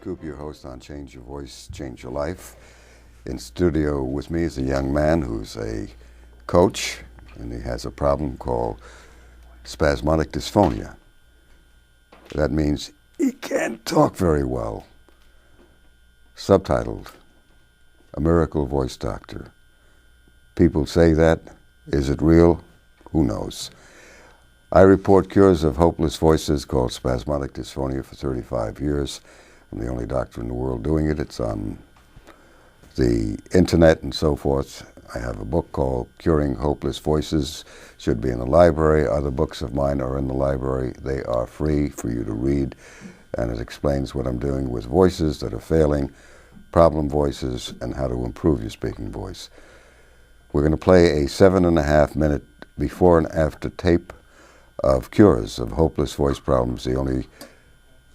Cooper, your host on Change Your Voice, Change Your Life. In studio with me is a young man who's a coach, and he has a problem called spasmodic dysphonia. That means he can't talk very well. Subtitled, A Miracle Voice Doctor. People say that. Is it real? Who knows? I report cures of hopeless voices called spasmodic dysphonia for 35 years. I'm the only doctor in the world doing it. It's on the internet and so forth. I have a book called Curing Hopeless Voices. Should be in the library. Other books of mine are in the library. They are free for you to read, and it explains what I'm doing with voices that are failing, problem voices, and how to improve your speaking voice. We're going to play a 7.5-minute before and after tape of cures of hopeless voice problems, the only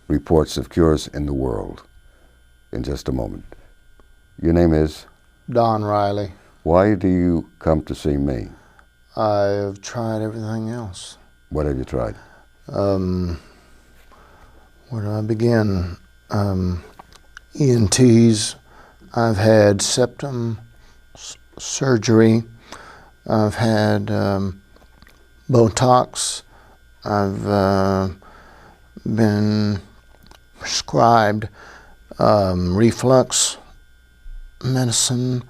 reports of cures in the world, in just a moment. Your name is? Don Riley. Why do you come to see me? I've tried everything else. What have you tried? Where do I begin? ENTs. I've had septum surgery. I've had Botox. I've been prescribed reflux medicine.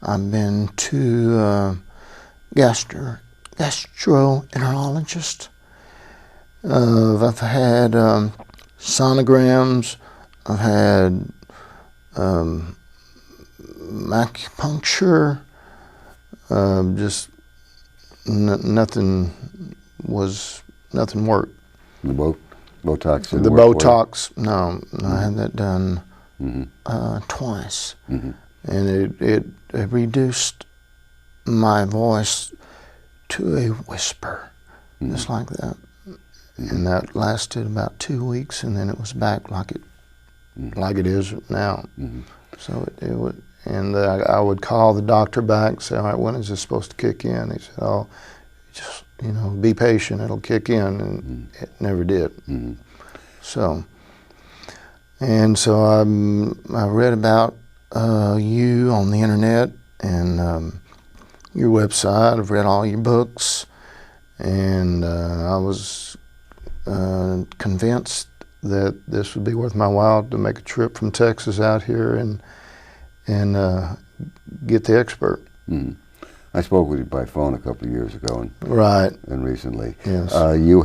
I've been to gastroenterologist. I've had sonograms. I've had acupuncture. Just nothing worked. The Botox didn't The work for Botox, no, I had that done twice, and it reduced my voice to a whisper, just like that, and that lasted about 2 weeks, and then it was back like it is now. So it would, and I would call the doctor back, say, all right, when is this supposed to kick in? He said, oh, just be patient, it'll kick in, and it never did. So I read about you on the internet and your website. I've read all your books, and I was convinced that this would be worth my while to make a trip from Texas out here and get the expert. I spoke with you by phone a couple of years ago, and recently. Yes. You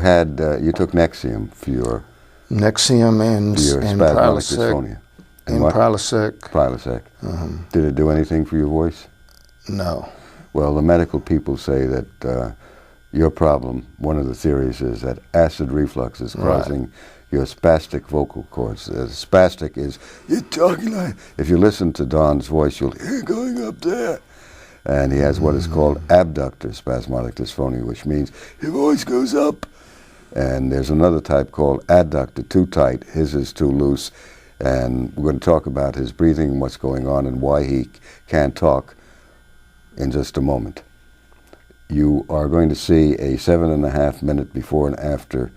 took Nexium for your Nexium and spasmodic dysphonia. And Prilosec. Prilosec. Did it do anything for your voice? No. Well, the medical people say that your problem, one of the theories is that acid reflux is causing your spastic vocal cords. Spastic is, you're talking like, if you listen to Don's voice, you'll hear it going up there. And he has what is called abductor spasmodic dysphonia, which means your voice goes up. And there's another type called adductor, too tight. His is too loose. And we're going to talk about his breathing and what's going on and why he can't talk in just a moment. You are going to see a 7.5-minute before and after.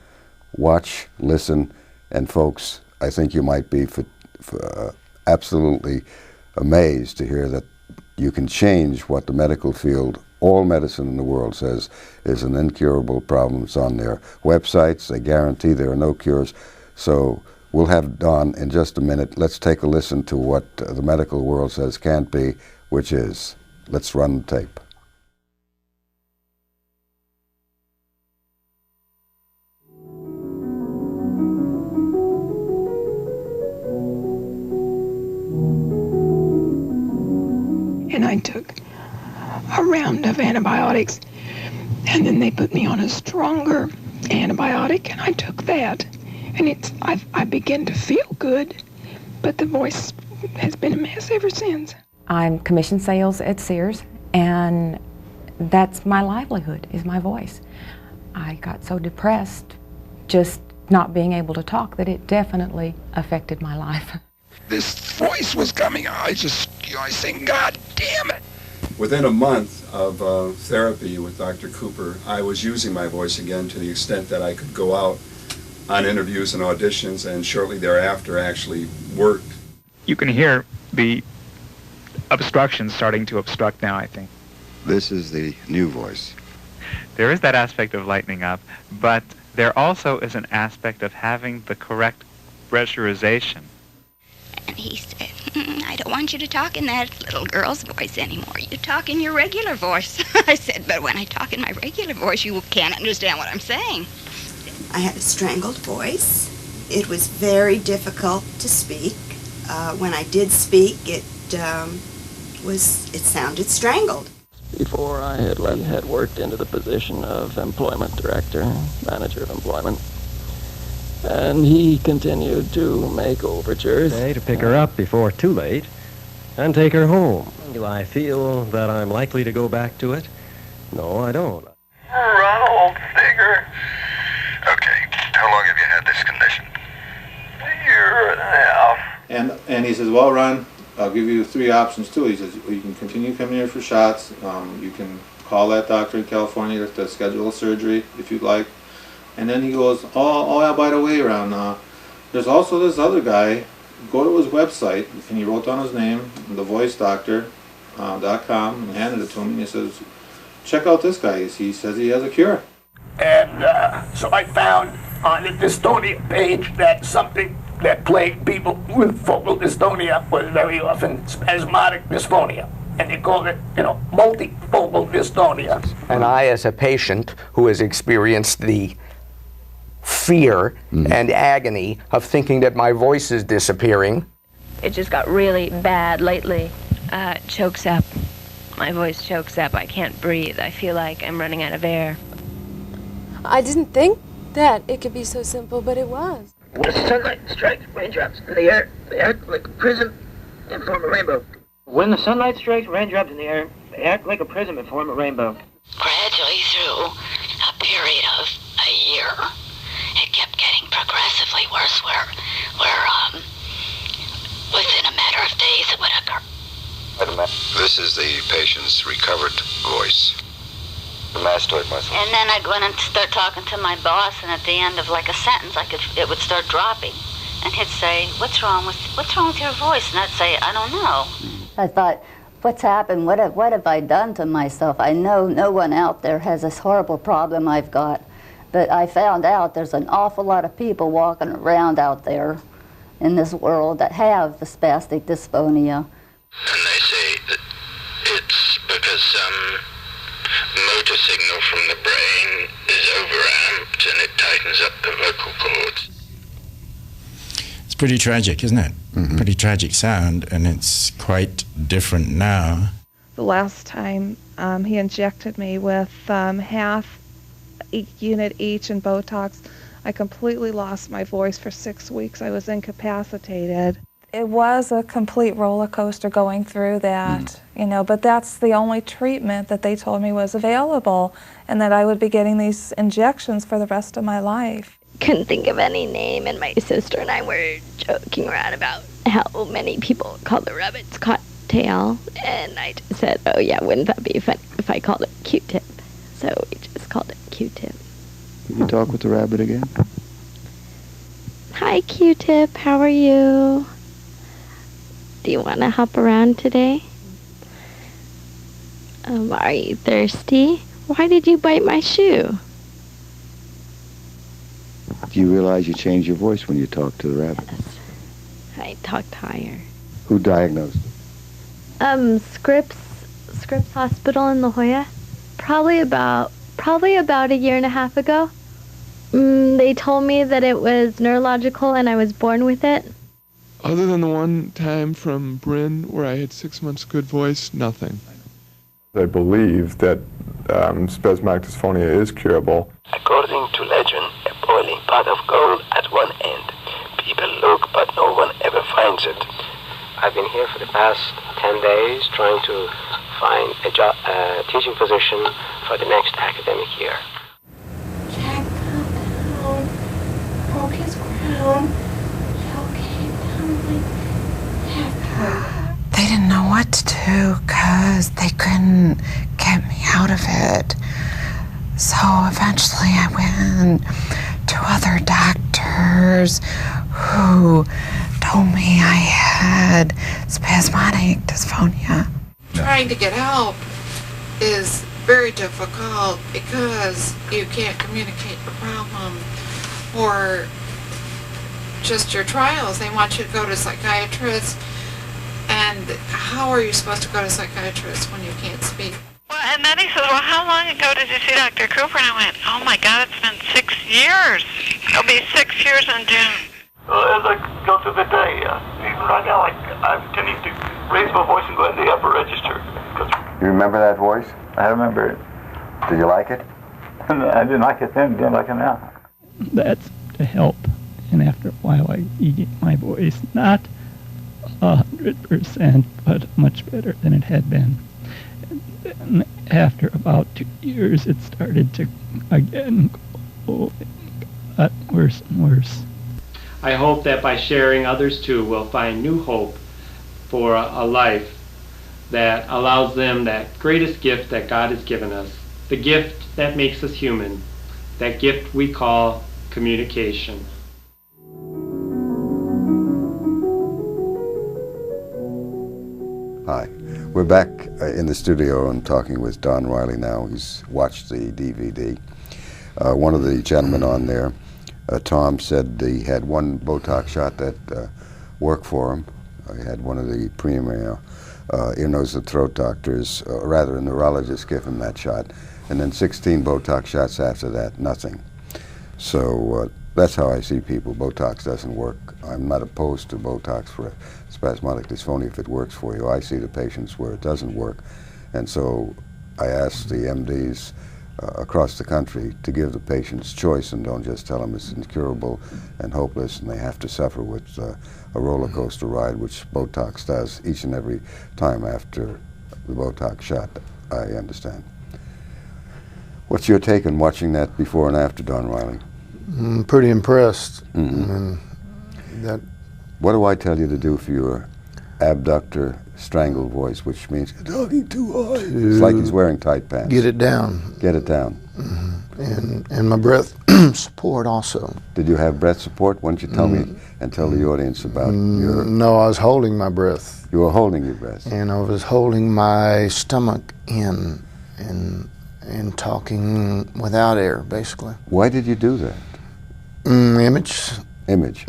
Watch, listen, and folks, I think you might be absolutely amazed to hear that you can change what the medical field, all medicine in the world says is an incurable problem. It's on their websites. They guarantee there are no cures. So we'll have Don in just a minute. Let's take a listen to what the medical world says can't be, which is, let's run the tape. And I took a round of antibiotics, and then they put me on a stronger antibiotic, and I took that. And I began to feel good, but the voice has been a mess ever since. I'm commission sales at Sears, and that's my livelihood, is my voice. I got so depressed just not being able to talk that it definitely affected my life. This voice was coming out. I sing, God damn it. Within a month of therapy with Dr. Cooper, I was using my voice again to the extent that I could go out on interviews and auditions, and shortly thereafter actually worked. You can hear the obstruction starting to obstruct now, I think. This is the new voice. There is that aspect of lightening up, but there also is an aspect of having the correct pressurization. And he said, I don't want you to talk in that little girl's voice anymore. You talk in your regular voice. I said, but when I talk in my regular voice, you can't understand what I'm saying. I had a strangled voice. It was very difficult to speak. When I did speak, it sounded strangled. Before I had worked into the position of employment director, manager of employment. And he continued to make overtures. To pick her up before too late and take her home. Do I feel that I'm likely to go back to it? No, I don't. Run, old figure. Okay, how long have you had this condition? A year and a half. And he says, well, Ron, I'll give you 3 options too. He says, you can continue coming here for shots. You can call that doctor in California to schedule a surgery if you'd like. And then he goes, oh yeah, by the way, Ron, there's also this other guy. Go to his website, and he wrote down his name, thevoicedoctor.com, and handed it to him, and he says, check out this guy. He says he has a cure. And so I found on the dystonia page that something that plagued people with focal dystonia was very often spasmodic dysphonia. And they called it, multifocal dystonia. And I, as a patient who has experienced the fear and agony of thinking that my voice is disappearing. It just got really bad lately. It chokes up. My voice chokes up. I can't breathe. I feel like I'm running out of air. I didn't think that it could be so simple, but it was. When sunlight strikes raindrops in the air, they act like a prism and form a rainbow. When the sunlight strikes raindrops in the air, they act like a prism and form a rainbow. Gradually through a period of a year, it kept getting progressively worse where within a matter of days it would occur. This is the patient's recovered voice. The mastoid muscle. And then I'd go in and start talking to my boss, and at the end of like a sentence, it would start dropping. And he'd say, what's wrong with your voice? And I'd say, I don't know. I thought, what's happened? What have I done to myself? I know no one out there has this horrible problem I've got. But I found out there's an awful lot of people walking around out there in this world that have the spastic dysphonia. And they say that it's because some motor signal from the brain is overamped and it tightens up the vocal cords. It's pretty tragic, isn't it? Pretty tragic sound, and it's quite different now. The last time he injected me with half a unit each in Botox, I completely lost my voice for 6 weeks. I was incapacitated. It was a complete roller coaster going through that, but that's the only treatment that they told me was available, and that I would be getting these injections for the rest of my life. Couldn't think of any name, and my sister and I were joking around about how many people call the rabbit's cocktail, and I just said, oh yeah, wouldn't that be funny if I called it Q-tip? So we just called it Q-tip. Can you talk with the rabbit again? Hi Q-tip, how are you? Do you want to hop around today? Are you thirsty? Why did you bite my shoe? Do you realize you changed your voice when you talk to the rabbit? Yes. I talked higher. Who diagnosed it? Scripps Hospital in La Jolla. Probably about a year and a half ago. They told me that it was neurological and I was born with it. Other than the one time from Bryn where I had 6 months good voice, nothing. I believe that spasmodic dysphonia is curable. According to legend, a boiling pot of gold at one end. People look, but no one ever finds it. I've been here for the past 10 days trying to find a teaching position for the next academic year. Jack fell down, broke his crown. Joe came down like half. They didn't know what to do because they couldn't get me out of it. So eventually I went to other doctors doctors who told me I had spasmodic dysphonia. Trying to get help is very difficult because you can't communicate the problem or just your trials. They want you to go to psychiatrists, and how are you supposed to go to psychiatrists when you can't speak? Well, and then he says, well, how long ago did you see Dr. Cooper? And I went, oh my God, it's been 6 years. It'll be 6 years in June. Well, as I go through the day, even right now, I'm tending to raise my voice and go in the upper register. You remember that voice? I remember it. Did you like it? I didn't like it then, didn't like it now. That's to help. And after a while, I get my voice not 100%, but much better than it had been. And after about 2 years, it started to again got worse and worse. I hope that by sharing, others too will find new hope for a life that allows them that greatest gift that God has given us, the gift that makes us human, that gift we call communication. Hi. We're back in the studio and talking with Don Riley now. He's watched the DVD. One of the gentlemen on there, Tom, said he had one Botox shot that worked for him. He had one of the premier ear, nose, and throat doctors, rather a neurologist, give him that shot. And then 16 Botox shots after that, nothing. So that's how I see people. Botox doesn't work. I'm not opposed to Botox for spasmodic dysphonia if it works for you. I see the patients where it doesn't work. And so I ask the MDs across the country to give the patients choice and don't just tell them it's incurable and hopeless and they have to suffer with a roller coaster ride, which Botox does each and every time after the Botox shot, I understand. What's your take on watching that before and after, Don Riley? Pretty impressed. Mm-hmm. What do I tell you to do for your abductor strangled voice, which means you're talking too high? It's like he's wearing tight pants. Get it down. Get it down. And my breath support also. Did you have breath support? Why don't you tell me and tell the audience about your... No, I was holding my breath. You were holding your breath. And I was holding my stomach in and talking without air, basically. Why did you do that? Image. Image.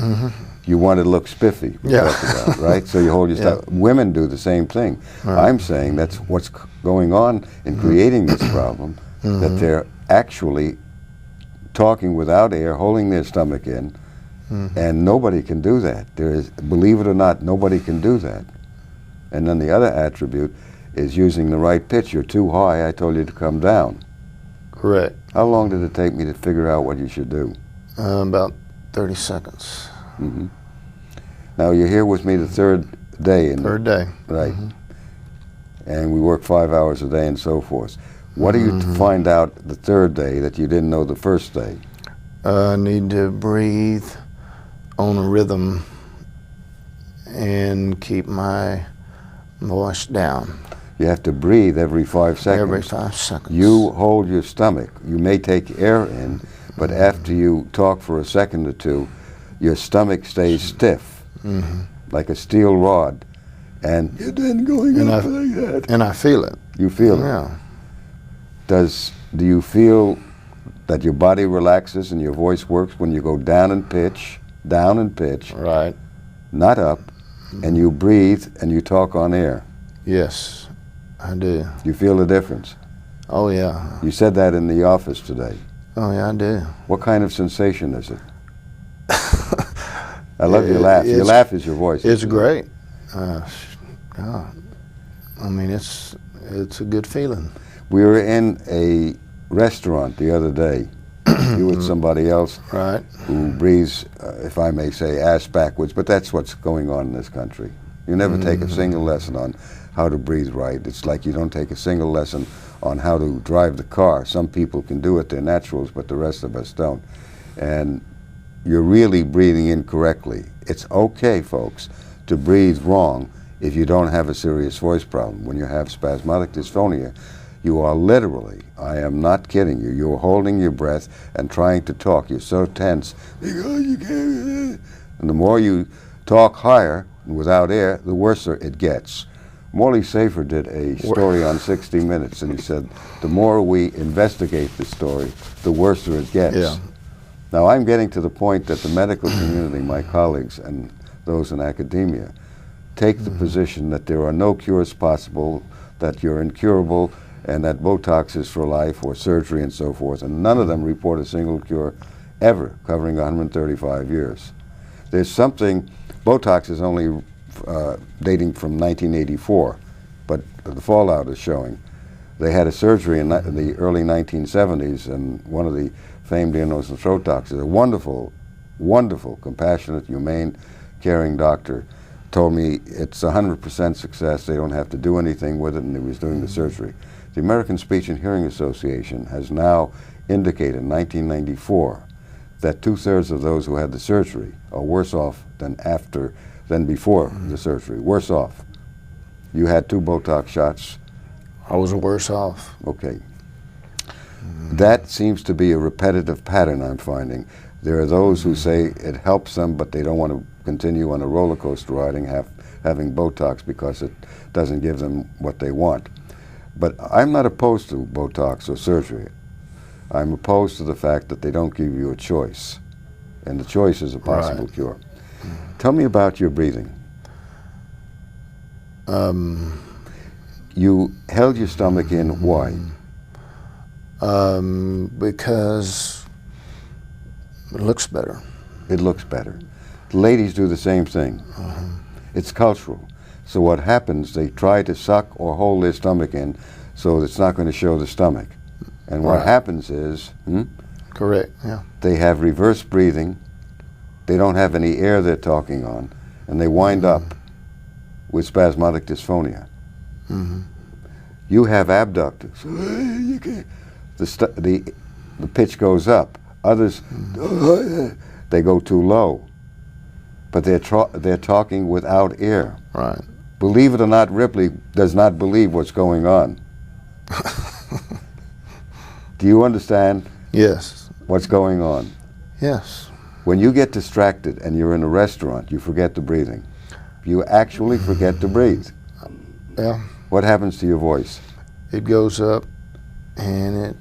You want to look spiffy, about, right? So you hold your stomach. Women do the same thing. Right. I'm saying that's what's going on in creating this problem, that they're actually talking without air, holding their stomach in, and nobody can do that. There is, believe it or not, nobody can do that. And then the other attribute is using the right pitch. You're too high, I told you to come down. Correct. How long did it take me to figure out what you should do? About 30 seconds. Now you're here with me the third day. Third day. Right. And we work 5 hours a day and so forth. What do you find out the third day that you didn't know the first day? I need to breathe on a rhythm and keep my voice down. You have to breathe every 5 seconds. Every 5 seconds. You hold your stomach. You may take air in, but after you talk for a second or two, your stomach stays stiff, like a steel rod. And you're then going up like that. And I feel it. You feel it? Yeah. Do you feel that your body relaxes and your voice works when you go down in pitch, right, not up, and you breathe and you talk on air? Yes, I do. You feel the difference? Oh, yeah. You said that in the office today. Oh, yeah, I do. What kind of sensation is it? I love your laugh. Your laugh is your voice. It's great. I mean, it's a good feeling. We were in a restaurant the other day, you with somebody else, right, who breathes, if I may say, ass backwards, but that's what's going on in this country. You never take a single lesson on how to breathe right. It's like you don't take a single lesson on how to drive the car. Some people can do it, they're naturals, but the rest of us don't. And you're really breathing incorrectly. It's okay, folks, to breathe wrong if you don't have a serious voice problem. When you have spasmodic dysphonia, You are literally, I am not kidding you, you're holding your breath and trying to talk. You're so tense. You can't. And the more you talk higher without air, the worse it gets. Morley Safer did a story on 60 Minutes, and he said, the more we investigate the story, the worse it gets. Yeah. Now, I'm getting to the point that the medical community, my colleagues and those in academia, take the position that there are no cures possible, that you're incurable, and that Botox is for life, or surgery and so forth, and none of them report a single cure ever covering 135 years. There's something, Botox is only dating from 1984, but the fallout is showing. They had a surgery in the early 1970s, and one of the famed ear, nose, and throat doctors, a wonderful, wonderful, compassionate, humane, caring doctor, told me it's 100% success, they don't have to do anything with it, and he was doing the surgery. The American Speech and Hearing Association has now indicated in 1994 that 2/3 of those who had the surgery are worse off than before the surgery, worse off. You had 2 Botox shots. I was worse off. Okay. That seems to be a repetitive pattern I'm finding. There are those who say it helps them, but they don't want to continue on a roller coaster riding, having Botox, because it doesn't give them what they want. But I'm not opposed to Botox or surgery. I'm opposed to the fact that they don't give you a choice, and the choice is a possible cure. Tell me about your breathing. You held your stomach in, why? Because it looks better. It looks better. The ladies do the same thing. It's cultural. So what happens, they try to suck or hold their stomach in so it's not going to show the stomach. And what happens is, correct, yeah, they have reverse breathing, they don't have any air they're talking on, and they wind up with spasmodic dysphonia. You have abductors. You can't. The pitch goes up. Others, they go too low. But they're talking without air. Right. Believe it or not, Ripley does not believe what's going on. Do you understand? Yes. What's going on? Yes. When you get distracted and you're in a restaurant, you forget the breathing. You actually forget to breathe. Yeah. What happens to your voice? It goes up, and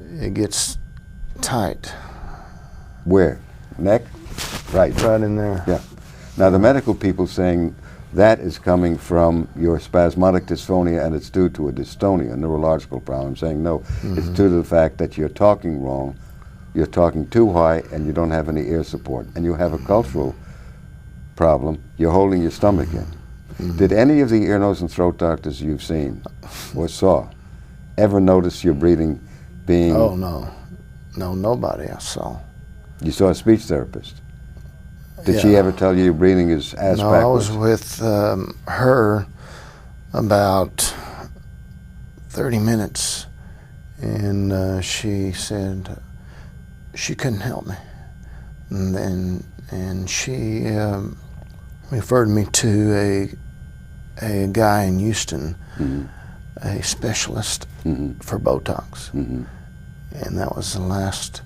it gets tight. Where? Neck? Right. Right in there. Yeah. Now the medical people saying that is coming from your spasmodic dysphonia, and it's due to a dystonia, a neurological problem. Saying no, it's due to the fact that you're talking wrong, you're talking too high, and you don't have any air support. And you have a cultural problem, you're holding your stomach in. Did any of the ear, nose, and throat doctors you've seen or saw ever notice your breathing being... Oh, no. No, nobody I saw. You saw a speech therapist? Did she ever tell you your breathing is ass No, backwards? I was with her about 30 minutes, and she said she couldn't help me. And she referred me to a guy in Houston, a specialist for Botox. And that was the last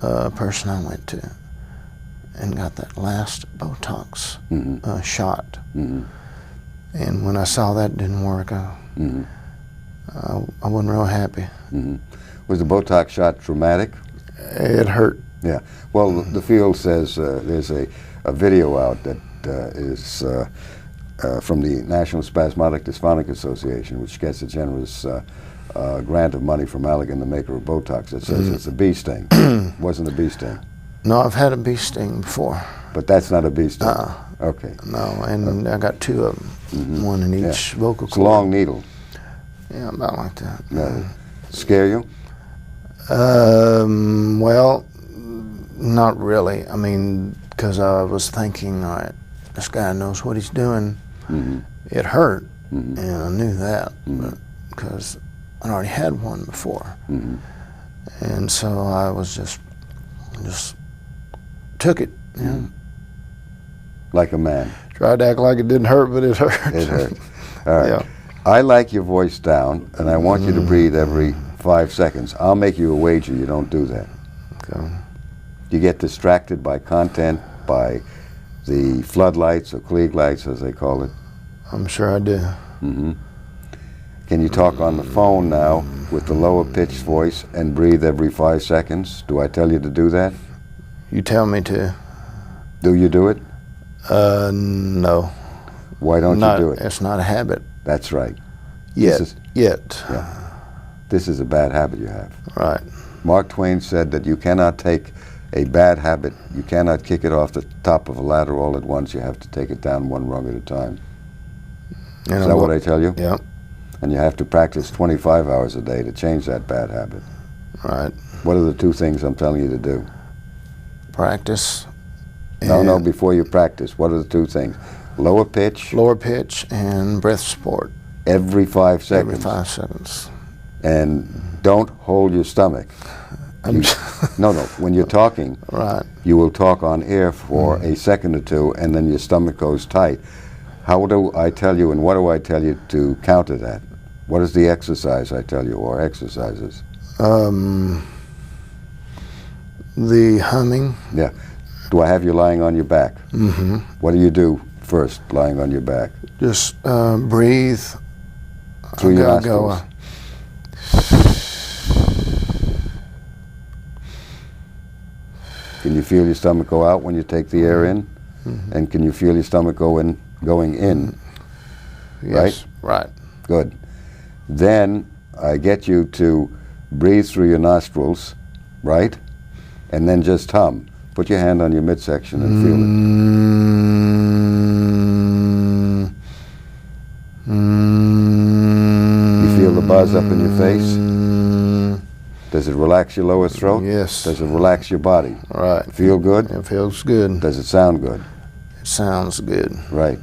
person I went to, and got that last Botox shot. And when I saw that didn't work, I wasn't real happy. Was the Botox shot traumatic? It hurt. Yeah. Well, the field says there's a video out that is from the National Spasmodic Dysphonic Association, which gets a generous grant of money from Allergan, the maker of Botox. It says it's a bee sting. Wasn't a bee sting. No, I've had a bee sting before. But that's not a bee sting. Okay. No, and I got 2 of them, one in each vocal cord. It's a long needle. Yeah, about like that. No. Scare you? Well, not really. I mean, because I was thinking, all right, this guy knows what he's doing. It hurt, and I knew that, because I already had one before. And so I was just took it, you know. Like a man. Tried to act like it didn't hurt, but it hurt. It hurt. All right. Yeah. I like your voice down, and I want you to breathe every 5 seconds. I'll make you a wager you don't do that. Okay. You get distracted by content, by the floodlights or Klieg lights, as they call it. I'm sure I do. Mm-hmm. Can you talk on the phone now with the lower pitched voice and breathe every 5 seconds? Do I tell you to do that? You tell me to. Do you do it? No. Why don't you do it? It's not a habit. That's right. Yet. Yeah. This is a bad habit you have. Right. Mark Twain said that you cannot take a bad habit, you cannot kick it off the top of a ladder all at once. You have to take it down one rung at a time. Is that what I tell you? Yeah. And you have to practice 25 hours a day to change that bad habit. Right. What are the 2 things I'm telling you to do? Practice. No, before you practice. What are the 2 things? Lower pitch. Lower pitch and breath support. Every 5 seconds. Every 5 seconds. And don't hold your stomach. No. When you're talking, right, you will talk on air for a second or 2, and then your stomach goes tight. How do I tell you, and what do I tell you to counter that? What is the exercise I tell you, or exercises? The humming. Yeah. Do I have you lying on your back? Mm-hmm. What do you do first, lying on your back? Just breathe through your nostrils. Can you feel your stomach go out when you take the air in? Mm-hmm. And can you feel your stomach going in? Yes. Right. Good. Then I get you to breathe through your nostrils, right? And then just hum. Put your hand on your midsection and feel it. You feel the buzz up in your face? Does it relax your lower throat? Yes. Does it relax your body? Right. Feel good? It feels good. Does it sound good? It sounds good. Right.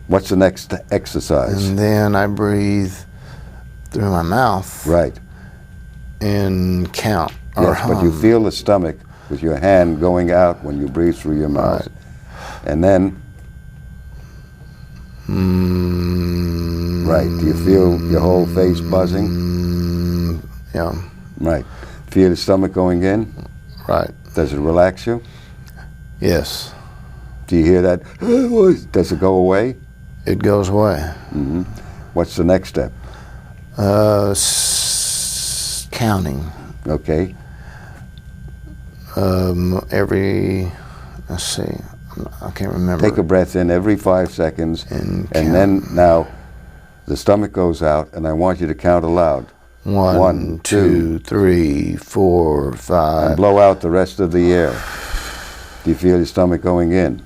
What's the next exercise? And then I breathe through my mouth. Right. And count. Yes, but you feel the stomach with your hand going out when you breathe through your mouth. Right. And then, right, do you feel your whole face buzzing? Yeah. Right. Feel the stomach going in? Right. Does it relax you? Yes. Do you hear that? Does it go away? It goes away. Mm-hmm. What's the next step? Counting. Okay. Let's see, I can't remember. Take a breath in every 5 seconds, and then now the stomach goes out, and I want you to count aloud. 1, 2, 3, 4, 5. And blow out the rest of the air. Do you feel your stomach going in?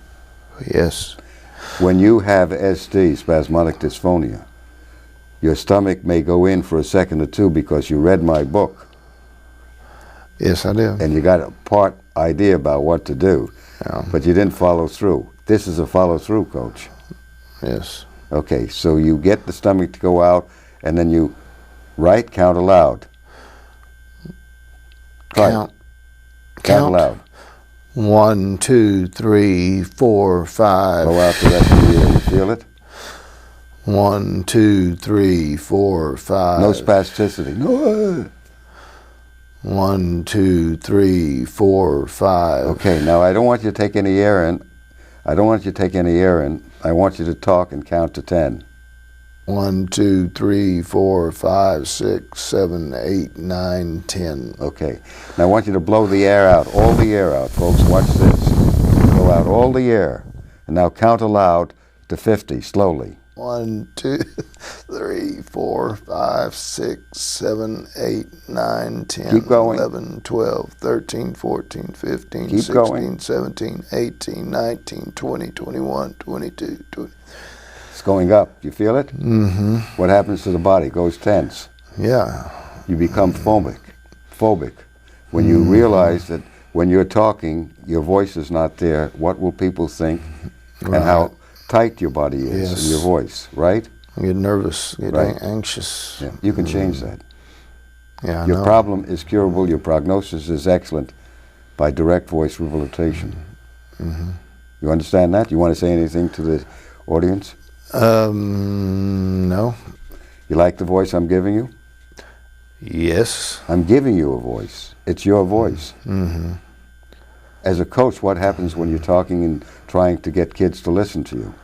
Yes. When you have ST, spasmodic dysphonia, your stomach may go in for a second or 2 because you read my book. Yes, I do. And you got a part idea about what to do, but you didn't follow through. This is a follow-through, Coach. Yes. Okay, so you get the stomach to go out, and then you, count aloud. Count. Count aloud. 1, 2, 3, 4, 5. Blow out the rest of the air. You feel it? 1, 2, 3, 4, 5. No spasticity. No. 1, 2, 3, 4, 5. Okay, now I don't want you to take any air in. I want you to talk and count to 10. 1, 2, 3, 4, 5, 6, 7, 8, 9, 10. Okay. Now I want you to blow the air out, all the air out, folks. Watch this. Blow out all the air. And now count aloud to 50, slowly. 1, 2, 3, 4, 5, 6, 7, 8, 9, 10, Keep going. 11, 12, 13, 14, 15, Keep 16, going. 17, 18, 19, 20, 21, 22, 20. It's going up. You feel it? Mm-hmm. What happens to the body? It goes tense. Yeah. You become phobic. When you realize that when you're talking, your voice is not there, what will people think? Right. And how tight your body is Yes. and your voice, right? I get nervous, get Right. anxious. Yeah. You can change that. Yeah, I Your know. problem is curable, your prognosis is excellent by direct voice rehabilitation. Mm-hmm. You understand that? You want to say anything to the audience? No. You like the voice I'm giving you? Yes. I'm giving you a voice. It's your voice. Mm-hmm. As a coach, what happens when you're talking and trying to get kids to listen to you?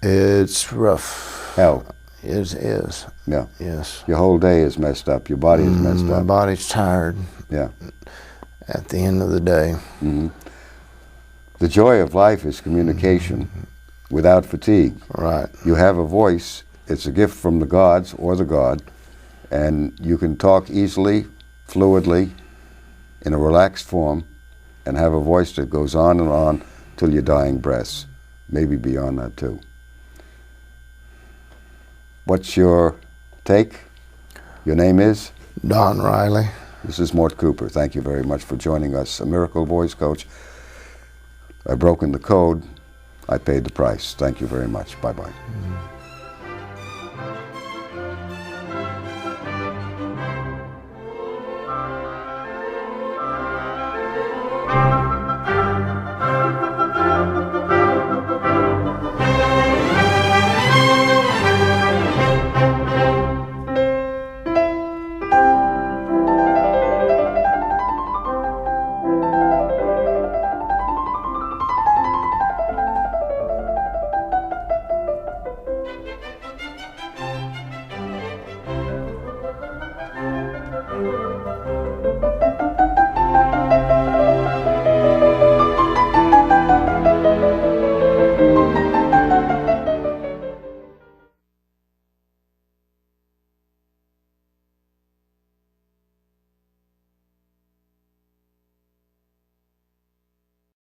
It's rough. Hell. It is. Yeah. Yes. Your whole day is messed up. Your body is messed My up. body's tired. Yeah. At the end of the day. Mm-hmm. The joy of life is communication without fatigue. Right. You have a voice. It's a gift from the gods or the God, and you can talk easily, fluidly, in a relaxed form, and have a voice that goes on and on till your dying breaths, maybe beyond that too. What's your take? Your name is? Don Riley. This is Mort Cooper. Thank you very much for joining us. A miracle voice coach. I've broken the code. I paid the price. Thank you very much. Bye-bye.